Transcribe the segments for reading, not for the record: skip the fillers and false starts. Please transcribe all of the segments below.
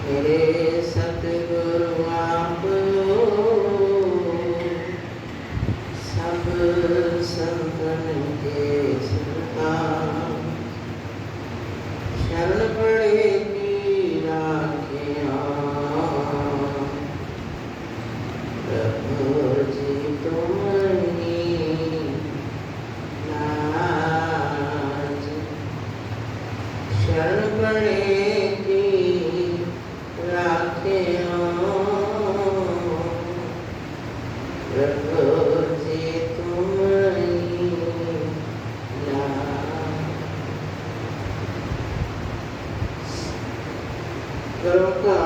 मेरे सतगुरु आप सब संतन के सरकार, शरण पड़ेगी राखे प्रभु जी तुम्हारी लाज, शरण पड़ेगी राखे प्रभु जी तुम्हारी लाज। गुरु का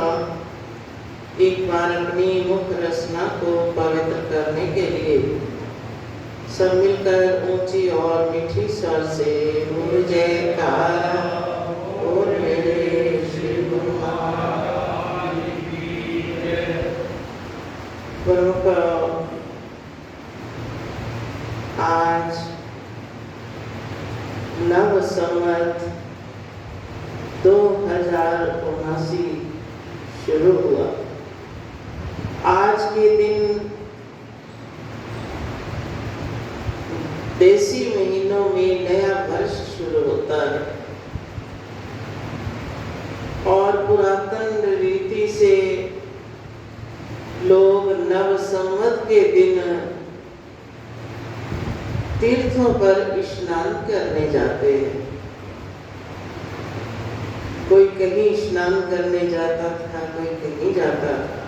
एक बार अपनी मुख रचना को पवित्र करने के लिए सब मिलकर ऊंची और मीठी स्वर से बोल जयकारा और मेरे श्री गुरु महाराज की जय। गुरु का आज नव संवत 2079 शुरू हुआ। आज के दिन देसी महीनों में नया वर्ष शुरू होता है और पुरातन रीति से लोग नव संवत के दिन तीर्थों पर स्नान करने जाते हैं। कोई कहीं स्नान करने जाता था, कोई कहीं जाता था,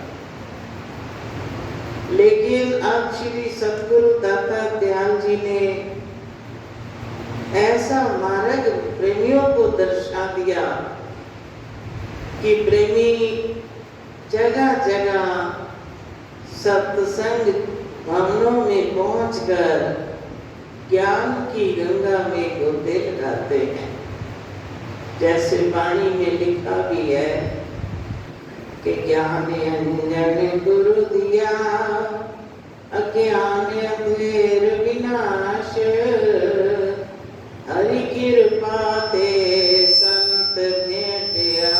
लेकिन अब श्री सतगुरु दाता दयाल जी ने ऐसा मार्ग प्रेमियों को दर्शा दिया कि प्रेमी जगह जगह सत्संग भवनों में पहुंचकर ज्ञान की गंगा में गोते लगाते हैं। जैसे वाणी में लिखा भी है कि ज्ञान अंजन गुरु दिया, अज्ञान अंधेर विनाश, हरि कृपा ते संत भेटिया,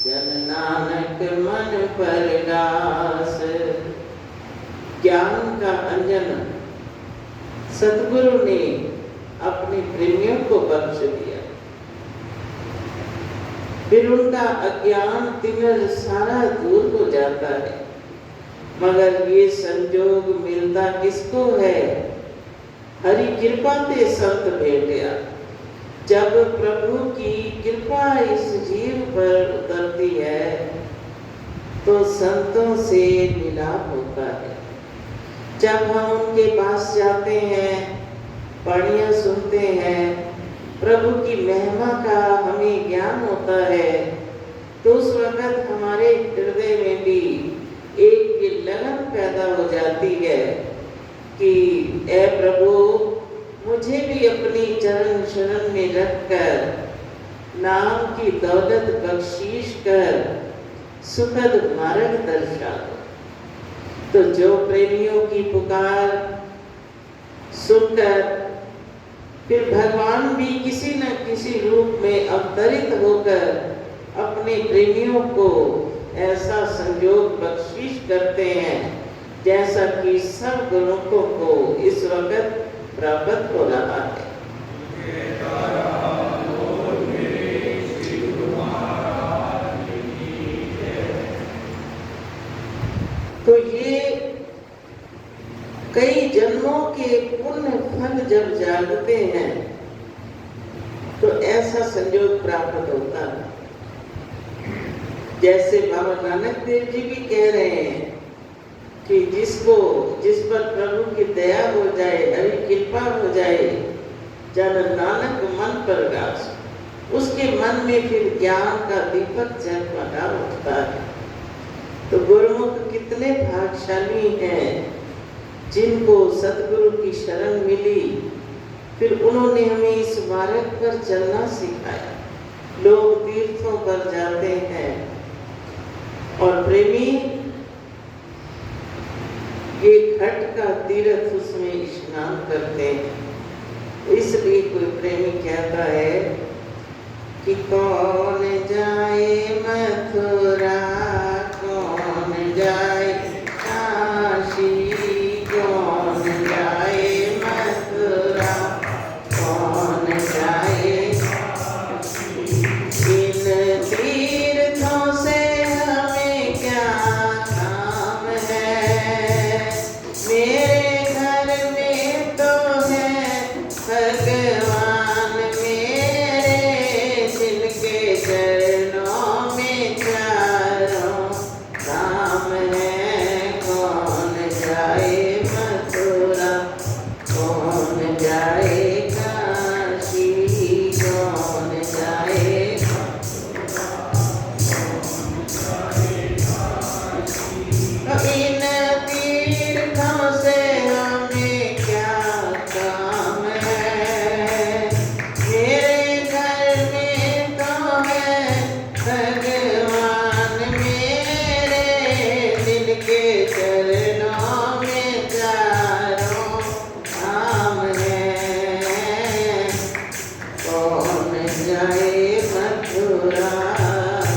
जन नानक मन परगास। ज्ञान का अंजन सतगुरु ने अपने प्रेमियों को बख्श दिया, फिर उनका अज्ञान तिमिर सारा दूर हो जाता है। मगर ये संजोग मिलता किसको है? हरि कृपा ते संत भेटिया। जब प्रभु की कृपा इस जीव पर उतरती है तो संतों से मिलाप होता है। जब हम उनके पास जाते हैं, वाणियां सुनते हैं, प्रभु की महिमा का हमें ज्ञान होता है, तो उस वक्त हमारे हृदय में भी एक लगन पैदा हो जाती है कि ऐ प्रभु, मुझे भी अपनी चरण शरण में रखकर नाम की दौलत बख्शीश कर सुखद मार्ग दर्शा दो। तो जो प्रेमियों की पुकार सुनकर फिर भगवान भी किसी न किसी रूप में अवतरित होकर अपने प्रेमियों को ऐसा संयोग बख्शीश करते हैं जैसा कि सब गुरुओं को इस वक्त प्राप्त हो रहा है। तो ये कई जन्मों के पुण्य फल जब जागते हैं तो ऐसा संयोग प्राप्त होता है। जैसे बाबा नानक देव जी भी कह रहे हैं कि जिस पर प्रभु की दया हो जाए, हरि कृपा हो जाए, जन नानक मन परगास, उसके मन में फिर ज्ञान का दीपक जगमगा उठता है। तो गुरुमुख कितने भाग्यशाली हैं जिनको सतगुरु की शरण मिली, फिर उन्होंने हमें इस मार्ग पर चलना सिखाया। लोग तीर्थों पर जाते हैं, और प्रेमी ये घट का तीर्थ उसमें स्नान करते हैं। इसलिए कोई प्रेमी कहता है कि कौन जाए मथुरा, कौन जाए काशी, कौन जाए मथुरा, कौन जाए इन तीर्थों से हमें क्या काम है। मेरे घर में तो है भगवान मेरे, जिनके चरणों में चारों धाम है। कौन जाए मथुरा, कौन जाए काशी, कौन जाए इन तीर्थों से हमें क्या काम है। मेरे घर में तो है भगवान मेरे, जिनके चरणों में चारों धाम है। कौन जाए मथुरा,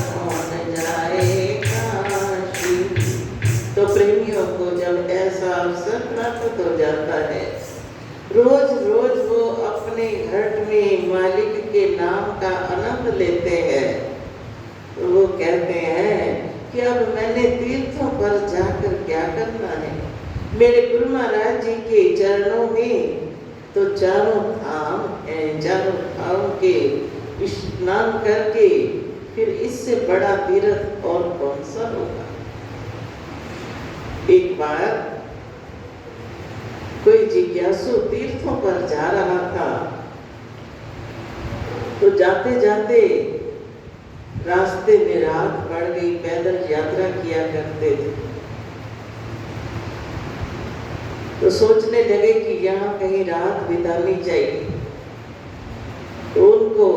कौन जाए काशी। तो प्रेमियों को जब ऐसा अवसर प्राप्त हो जाता है, रोज रोज वो अपने घर में मालिक के नाम का आनंद लेते हैं, तो वो कहते हैं कि अब मैंने तीर्थों पर जाकर क्या करना है। मेरे गुरु महाराज जी के चरणों में तो चारों धाम हैं, चारों धाम के स्नान करके फिर इससे बड़ा तीर्थ और कौन सा होगा। एक बार कोई जिज्ञासु तीर्थों पर जा रहा था, तो जाते जाते रास्ते में रात पड़ गई। पैदल यात्रा किया करते थे, तो सोचने लगे कि यहाँ कहीं रात बितानी चाहिए। तो उनको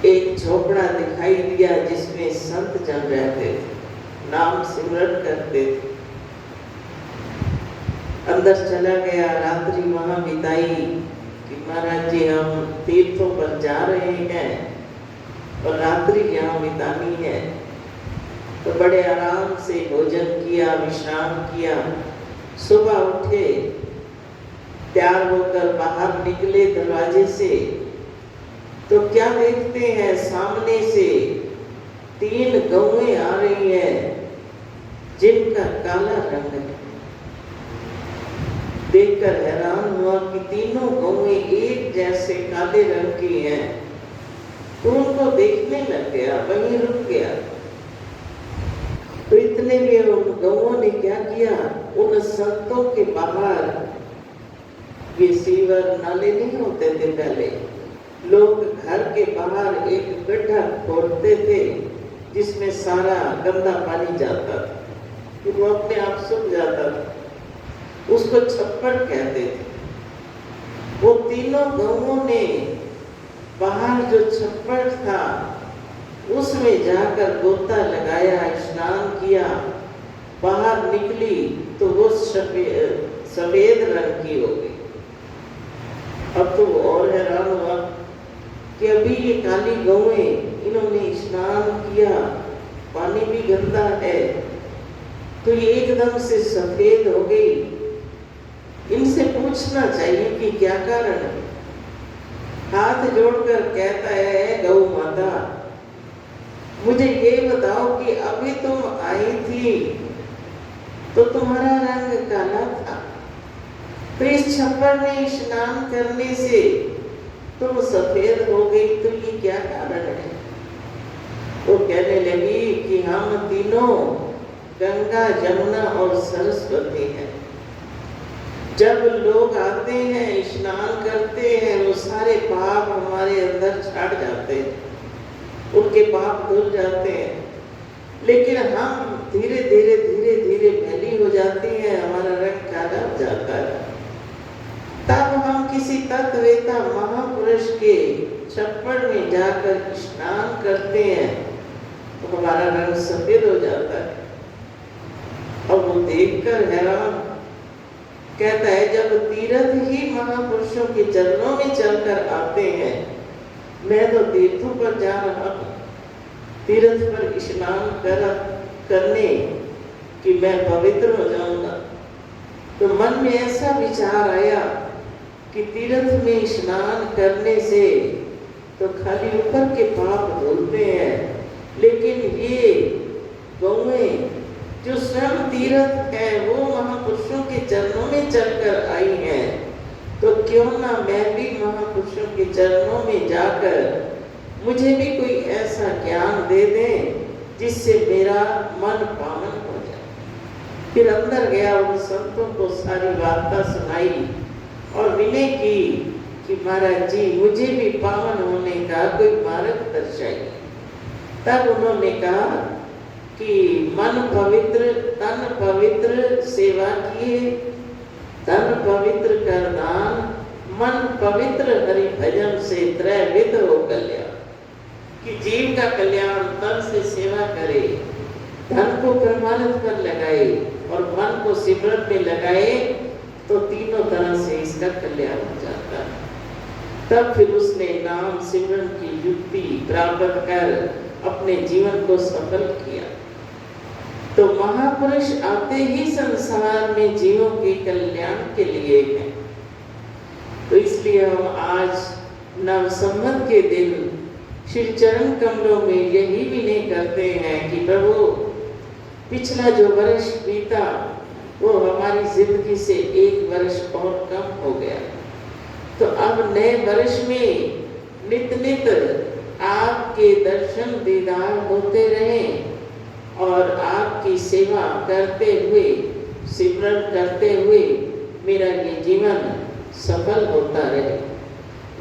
एक झोपड़ा दिखाई दिया जिसमें संत जन रहते थे, नाम सिमरन करते थे। अंदर चला गया, रात्रि वहां बिताई कि महाराज जी हम तीर्थों पर जा रहे हैं और रात्रि यहाँ बितानी है। तो बड़े आराम से भोजन किया, विश्राम किया। सुबह उठे, तैयार होकर बाहर निकले दरवाजे से, तो क्या देखते हैं सामने से 3 गौएं आ रही हैं जिनका काला रंग है। देखकर हैरान हुआ कि तीनों गौएं एक जैसे काले रंग की हैं। तो उनको देखने लग गया, वहीं रुक गया। तो इतने में उन गौओं ने क्या किया, उन संतों के बाहर, ये सीवर नाले नहीं होते थे पहले, लोग घर के बाहर एक गड्ढा खोदते थे जिसमें सारा गंदा पानी जाता था, फिर वो अपने आप सूख जाता था, उसको छप्पड़ कहते थे। वो तीनों गौओं ने बाहर जो छप्पड़ था उसमें जाकर गोता लगाया, स्नान किया, बाहर निकली तो वो सफेद रंग की हो गई। अब तो और हैरान हुआ कि अभी ये काली गौएं, इन्होंने स्नान किया, पानी भी गंदा है, तो ये एकदम से सफेद हो गई। इनसे पूछना चाहिए कि क्या कारण है। हाथ जोड़कर कहता है, गौ माता मुझे ये बताओ कि अभी तुम आई थी तो तुम्हारा रंग काला था, तो इस छप्पड़ में स्नान करने से तुम सफेद हो गई, तो ये क्या कारण है। वो कहने लगी कि हम तीनों गंगा, जमुना और सरस्वती हैं। जब लोग आते हैं, स्नान करते हैं, वो सारे पाप हमारे अंदर छाट जाते हैं, उनके पाप धुल जाते हैं। लेकिन हम धीरे धीरे धीरे धीरे मैली हो जाती हैं, हमारा रंग काला हो जाता है। तब हम किसी तत्ववेता महापुरुष के छप्पड़ में जाकर स्नान करते हैं, तो हमारा रंग सफेद हो जाता है। और वो देखकर हैरान कहता है, जब तीर्थ ही महापुरुषों के चरणों में चलकर आते हैं, मैं तो तीर्थों पर जा रहा हूँ, तीर्थ पर स्नान करने कि मैं पवित्र हो जाऊंगा। तो मन में ऐसा विचार आया कि तीर्थ में स्नान करने से तो खाली ऊपर के पाप धुलते हैं, लेकिन ये गौएं जो स्वयं तीर्थ है, वो महापुरुषों के चरणों में चलकर आई हैं, तो क्यों ना मैं भी महापुरुषों के चरणों में जाकर मुझे भी कोई ऐसा ज्ञान दे दें जिससे मेरा मन पावन हो जाए। फिर अंदर गया, उन संतों को सारी वार्ता सुनाई और विनय की कि महाराज जी, मुझे भी पावन होने का कोई मार्ग दर्शाइए। तब उन्होंने कहा कि मन पवित्र तन पवित्र सेवा किए, तन पवित्र कर दान, मन पवित्र हरि भजन से त्रैविध हो कल्याण। कि जीव का कल्याण तन से सेवा करे, धन को परमानंद पर लगाए और मन को सिमरन में लगाए, तो तीनों तरह से इसका कल्याण हो जाता है। तब फिर उसने नाम सिमरन की युक्ति प्राप्त कर अपने जीवन को सफल किया। तो महापुरुष आते ही संसार में जीवों के कल्याण के लिए हैं। तो इसलिए हम आज नव संवत के दिन श्री चरण कमलों में यही विनय करते हैं कि प्रभु, पिछला जो वर्ष बीता वो हमारी जिंदगी से एक वर्ष और कम हो गया, तो अब नए वर्ष में नित नित आपके दर्शन दीदार होते रहें और आपकी सेवा करते हुए, सिमरन करते हुए मेरा ये जीवन सफल होता रहे।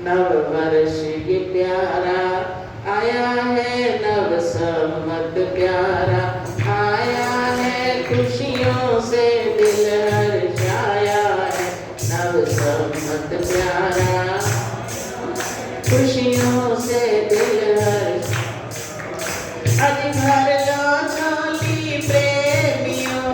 नव वर्ष ये प्यारा आया है, नव संवत प्यारा आया है, खुशियों से दिल हर्षाया है। नव संवत प्यारा खुशियों से दिल हर्ष। आज भर लो झोली प्रेमियों,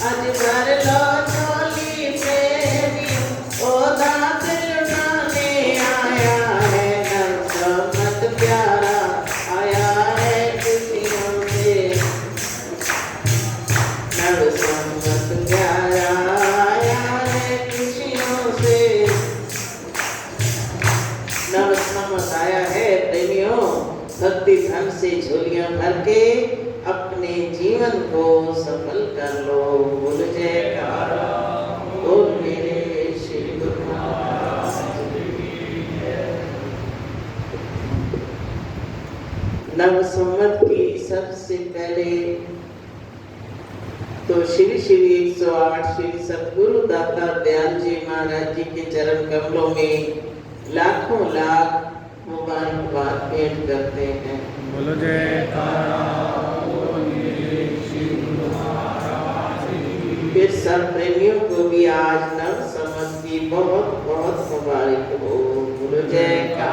आज भर लो झोली प्रेमियों, ओ दात लुटाने आया है। नव संवत प्यारा आया है, खुशियों से। नव संवत प्यारा आया है, खुशियों से। नव संवत आया है प्रेमियों, भक्ति धन से झोलियां भर के अपने जीवन को सफल कर लो। बोल जयकारा बोल मेरे श्री गुरु महाराज की जय। नव संवत की सबसे पहले तो श्री श्री 108 श्री सतगुरु दाता दयाल जी महाराज जी के चरण कमलों में लाखों लाख मुबारकबाद भेंट करते हैं। बोलो जयकारा बोल मेरे श्री गुरु महाराज की। फिर सब प्रेमियों को भी आज नव संवत की बहुत बहुत मुबारक हो। बोलो जयकारा।